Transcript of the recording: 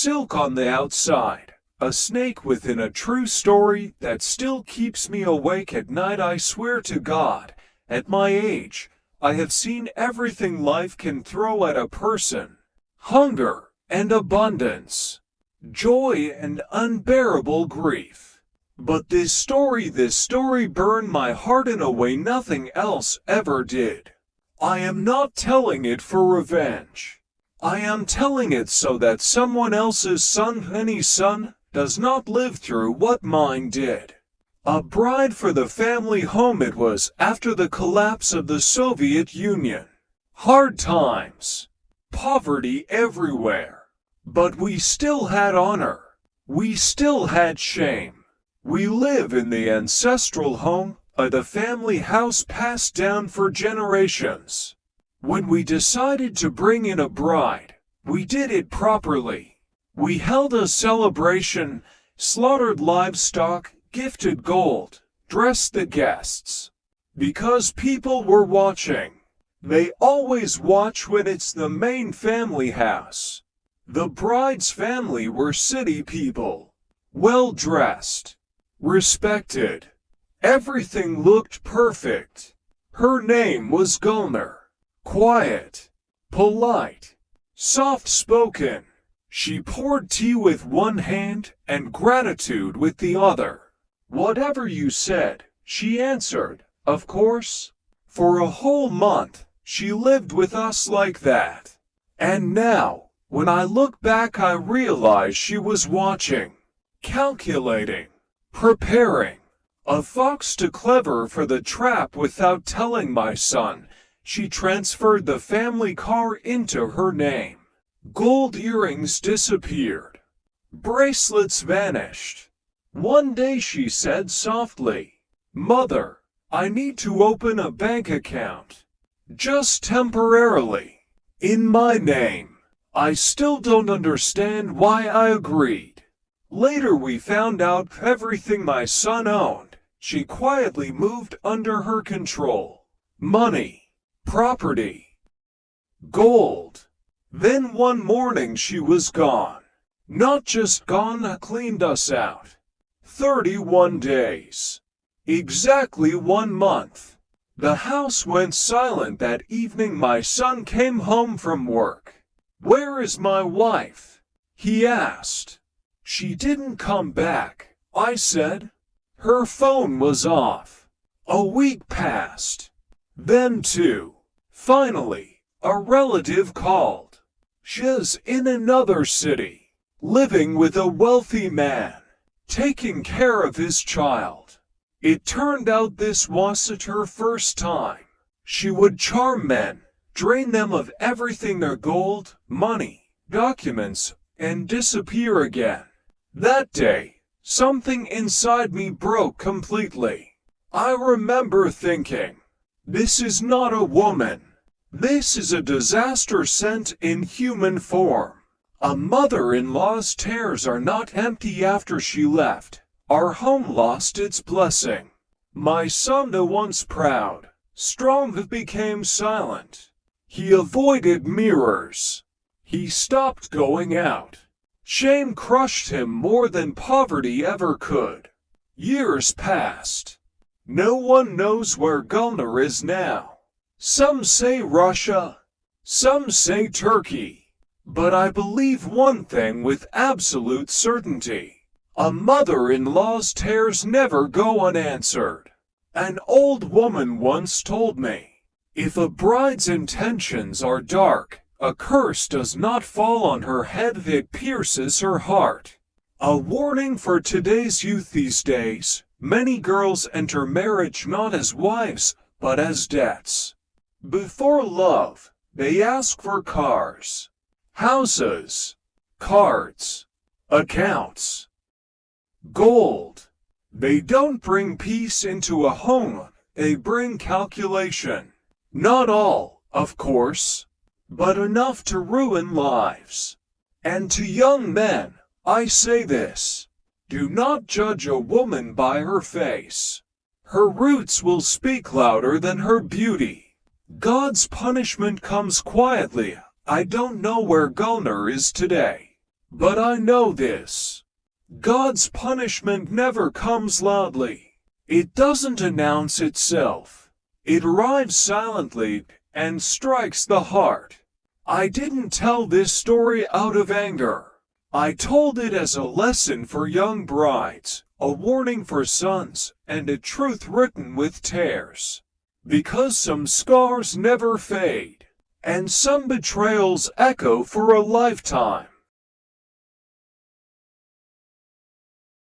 silk on the outside, a snake within, a true story that still keeps me awake at night. I swear to God, at my age, I have seen everything life can throw at a person. Hunger and abundance, joy and unbearable grief. But this story burned my heart in a way nothing else ever did. I am not telling it for revenge. I am telling it so that someone else's son, any son, does not live through what mine did. A bride for the family home. It was after the collapse of the Soviet Union. Hard times. Poverty everywhere. But we still had honor. We still had shame. We live in the ancestral home, the family house passed down for generations. When we decided to bring in a bride, we did it properly. We held a celebration, slaughtered livestock, gifted gold, dressed the guests. Because people were watching. They always watch when it's the main family house. The bride's family were city people. Well dressed. Respected. Everything looked perfect. Her name was Gulner. Quiet. Polite. Soft-spoken. She poured tea with one hand and gratitude with the other. Whatever you said, she answered, of course. For a whole month, she lived with us like that. And now, when I look back, I realize she was watching, calculating, preparing. A fox too clever for the trap. Without telling my son, she transferred the family car into her name. Gold earrings disappeared. Bracelets vanished. One day she said softly, "Mother, I need to open a bank account. Just temporarily. In my name." I still don't understand why I agreed. Later we found out everything my son owned, she quietly moved under her control. Money, property, gold. Then one morning she was gone. Not just gone, cleaned us out. 31 days. Exactly 1 month. The house went silent that evening. My son came home from work. "Where is my wife?" he asked. "She didn't come back," I said. "Her phone was off." A week passed. Then two. Finally, a relative called. She's in another city, living with a wealthy man, taking care of his child. It turned out this wasn't her first time. She would charm men, drain them of everything, their gold, money, documents, and disappear again. That day, something inside me broke completely. I remember thinking, this is not a woman. This is a disaster sent in human form. A mother-in-law's tears are not empty. After she left, our home lost its blessing. My son, once proud, strong, became silent. He avoided mirrors. He stopped going out. Shame crushed him more than poverty ever could. Years passed. No one knows where Gulner is now. Some say Russia, some say Turkey. But I believe one thing with absolute certainty. A mother-in-law's tears never go unanswered. An old woman once told me, if a bride's intentions are dark, a curse does not fall on her head, it pierces her heart. A warning for today's youth. These days, many girls enter marriage not as wives, but as debts. Before love, they ask for cars, houses, cards, accounts, gold. They don't bring peace into a home, they bring calculation. Not all, of course, but enough to ruin lives. And to young men, I say this: do not judge a woman by her face. Her roots will speak louder than her beauty. God's punishment comes quietly. I don't know where Gulner is today. But I know this. God's punishment never comes loudly. It doesn't announce itself. It arrives silently and strikes the heart. I didn't tell this story out of anger. I told it as a lesson for young brides, a warning for sons, and a truth written with tears. Because some scars never fade, and some betrayals echo for a lifetime.